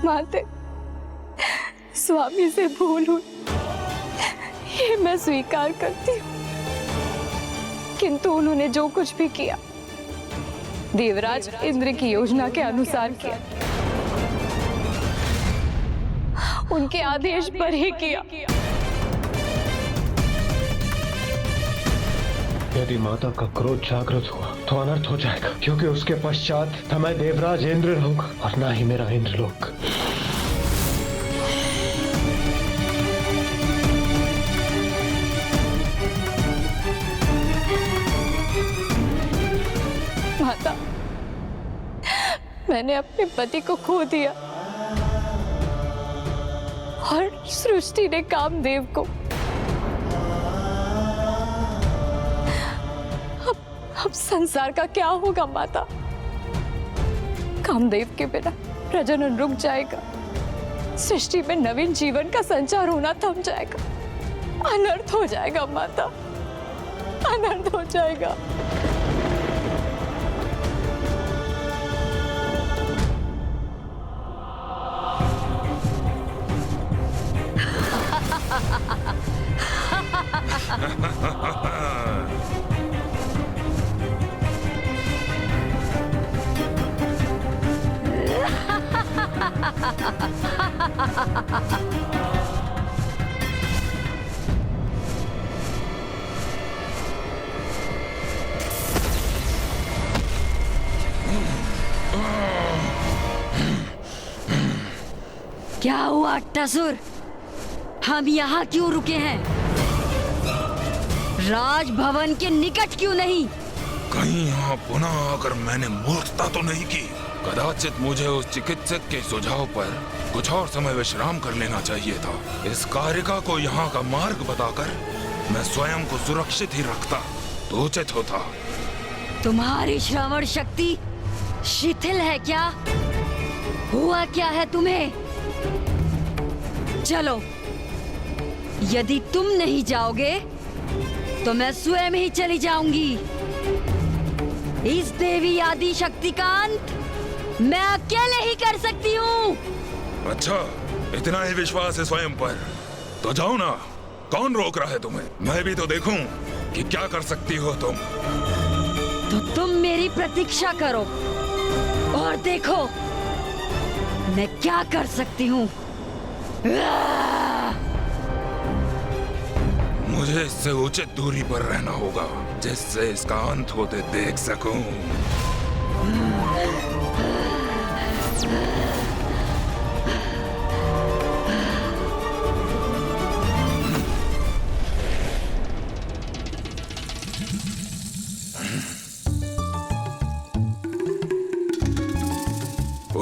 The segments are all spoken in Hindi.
माते, स्वामी से भूल हुई, ये मैं स्वीकार करती हूँ। किंतु उन्होंने जो कुछ भी किया देवराज इंद्र की योजना के अनुसार किया, उनके आदेश पर ही किया। यदि माता का क्रोध जागृत हुआ तो अनर्थ हो जाएगा, क्योंकि उसके पश्चात न मैं देवराज इंद्र रहूंगा और न ही मेरा इंद्रलोक। माता, मैंने अपने पति को खो दिया और सृष्टि ने कामदेव को। अब संसार का क्या होगा माता? कामदेव के बिना प्रजनन रुक जाएगा, सृष्टि में नवीन जीवन का संचार होना थम जाएगा, अनर्थ हो जाएगा माता, अनर्थ हो जाएगा। क्या हुआ अट्टासुर? हम यहाँ क्यों रुके हैं? राजभवन के निकट क्यों नहीं? कहीं यहाँ पुनः आकर मैंने मूर्खता तो नहीं की? कदाचित मुझे उस चिकित्सक के सुझाव पर कुछ और समय विश्राम कर लेना चाहिए था। इस कारिका को यहाँ का मार्ग बताकर मैं स्वयं को सुरक्षित ही रखता तो उचित होता। तुम्हारी श्रवण शक्ति शिथिल है क्या? हुआ क्या है तुम्हें? चलो, यदि तुम नहीं जाओगे तो मैं स्वयं ही चली जाऊंगी। इस देवी आदि शक्ति का अंत मैं अकेले ही कर सकती हूँ। अच्छा, इतना ही विश्वास है स्वयं पर, तो जाओ ना, कौन रोक रहा है तुम्हें? मैं भी तो देखूं कि क्या कर सकती हो तुम। तो तुम मेरी प्रतीक्षा करो और देखो मैं क्या कर सकती हूँ। मुझे इससे उचित दूरी पर रहना होगा, जिससे इसका अंत होते देख सकूं।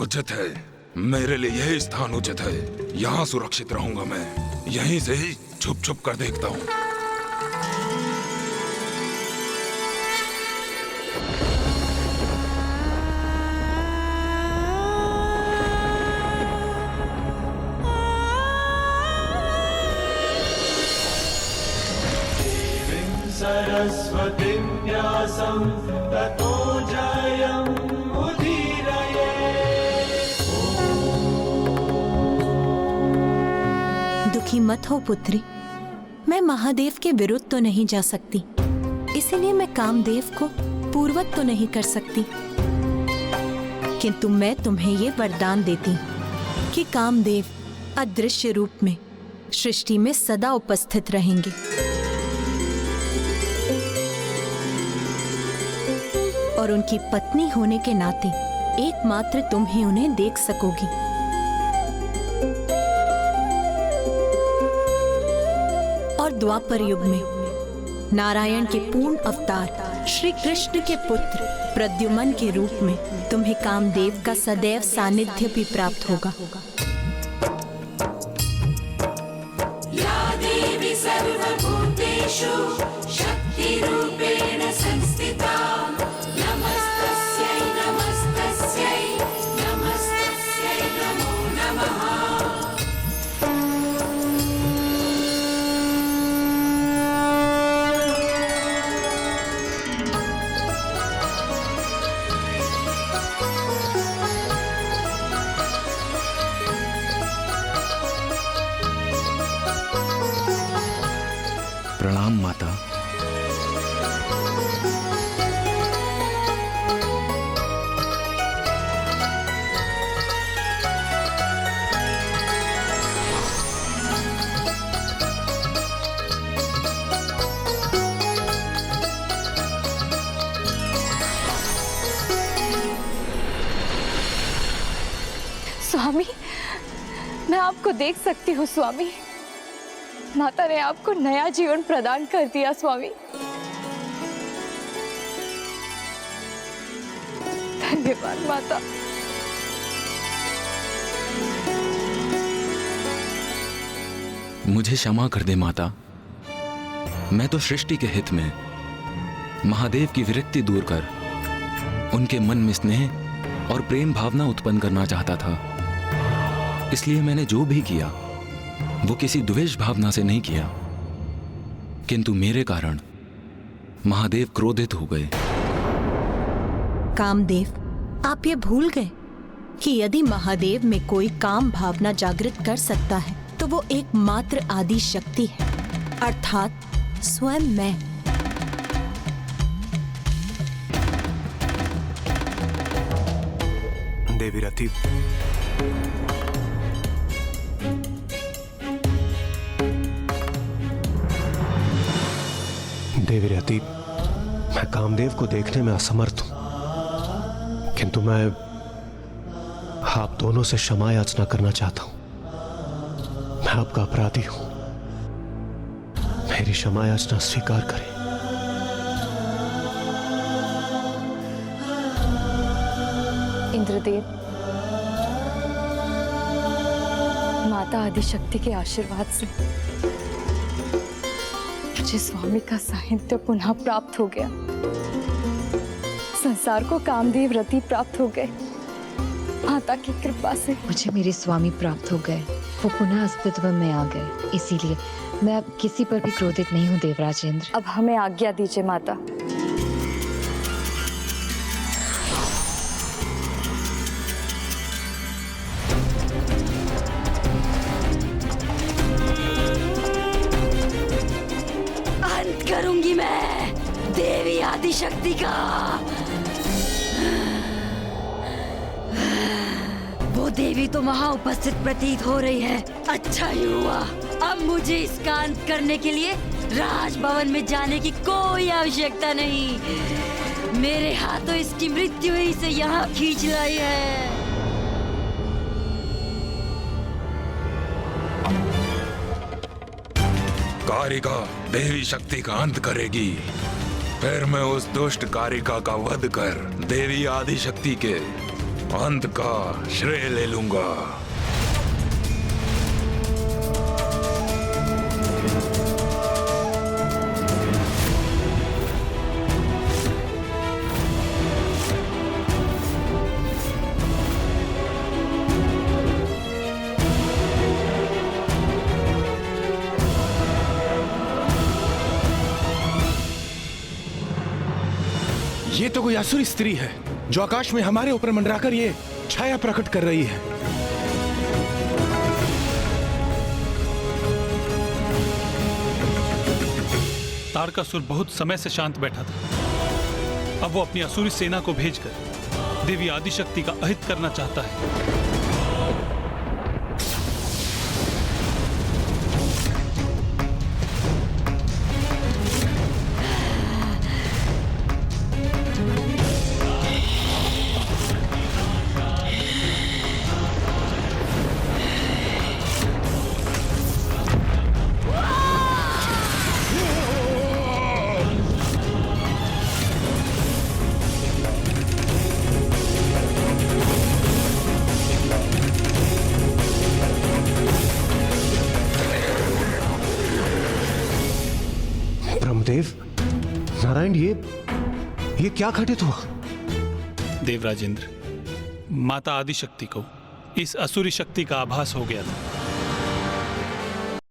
उचित है, मेरे लिए यही स्थान उचित है। यहाँ सुरक्षित रहूंगा मैं। यहीं से ही छुप छुप कर देखता हूँ। सरस्वतीं व्यासं ततो जयम् उदीरये। दुखी मत हो पुत्री, मैं महादेव के विरुद्ध तो नहीं जा सकती, इसीलिए मैं कामदेव को पूर्वक तो नहीं कर सकती, किंतु मैं तुम्हें ये वरदान देती कि कामदेव अदृश्य रूप में सृष्टि में सदा उपस्थित रहेंगे और उनकी पत्नी होने के नाते एकमात्र तुम ही उन्हें देख सकोगी। और द्वापर युग में नारायण के पूर्ण अवतार श्री कृष्ण के पुत्र प्रद्युमन के रूप में तुम्हें कामदेव का सदैव सानिध्य भी प्राप्त होगा। या देवी सर्वभूतेषु शक्तिरूपेण संस्थिता, नमस्तस्यै नमस्तस्यै नमस्तस्यै नमो नमः। स्वामी, मैं आपको देख सकती हूँ स्वामी। माता ने आपको नया जीवन प्रदान कर दिया स्वामी। धन्यवाद माता। मुझे क्षमा कर दे माता। मैं तो सृष्टि के हित में महादेव की विरक्ति दूर कर उनके मन में स्नेह और प्रेम भावना उत्पन्न करना चाहता था। इसलिए मैंने जो भी किया वो किसी द्वेष भावना से नहीं किया, किंतु मेरे कारण महादेव क्रोधित हो गए। कामदेव, आप ये भूल गए कि यदि महादेव में कोई काम भावना जागृत कर सकता है तो वो एकमात्र आदि शक्ति है, अर्थात स्वयं मैं। देवी रति, देवी रति, मैं कामदेव को देखने में असमर्थ हूं, किंतु मैं आप दोनों से क्षमा याचना करना चाहता हूं। मैं आपका अपराधी हूं, मेरी क्षमा याचना स्वीकार करें। इंद्रदेव, माता आदिशक्ति के आशीर्वाद से मुझे स्वामी का साहित्य पुनः प्राप्त हो गया। संसार को कामदेव रति प्राप्त हो गए माता की कृपा से। मुझे मेरे स्वामी प्राप्त हो गए, वो पुनः अस्तित्व में आ गए। इसीलिए मैं अब किसी पर भी क्रोधित नहीं हूँ देवराजेंद्र। अब हमें आज्ञा दीजिए माता। अंत करूंगी मैं देवी आदिशक्ति का। वो देवी तो वहां उपस्थित प्रतीत हो रही है। अच्छा ही हुआ, अब मुझे इसका अंत करने के लिए राजभवन में जाने की कोई आवश्यकता नहीं। मेरे हाथों इसकी मृत्यु ही से यहाँ खींच लाई है। कारिका देवी शक्ति का अंत करेगी, फिर मैं उस दुष्ट कारिका का वध कर देवी आदिशक्ति के अंत का श्रेय ले लूंगा। ये तो कोई असुरी स्त्री है जो आकाश में हमारे ऊपर मंडराकर ये छाया प्रकट कर रही है। तारकासुर बहुत समय से शांत बैठा था। अब वो अपनी असुरी सेना को भेजकर देवी आदिशक्ति का अहित करना चाहता है। ब्रह्मदेव, नारायण, ये क्या घटित हुआ? देवराजेंद्र, माता आदिशक्ति को इस असुरी शक्ति का आभास हो गया था।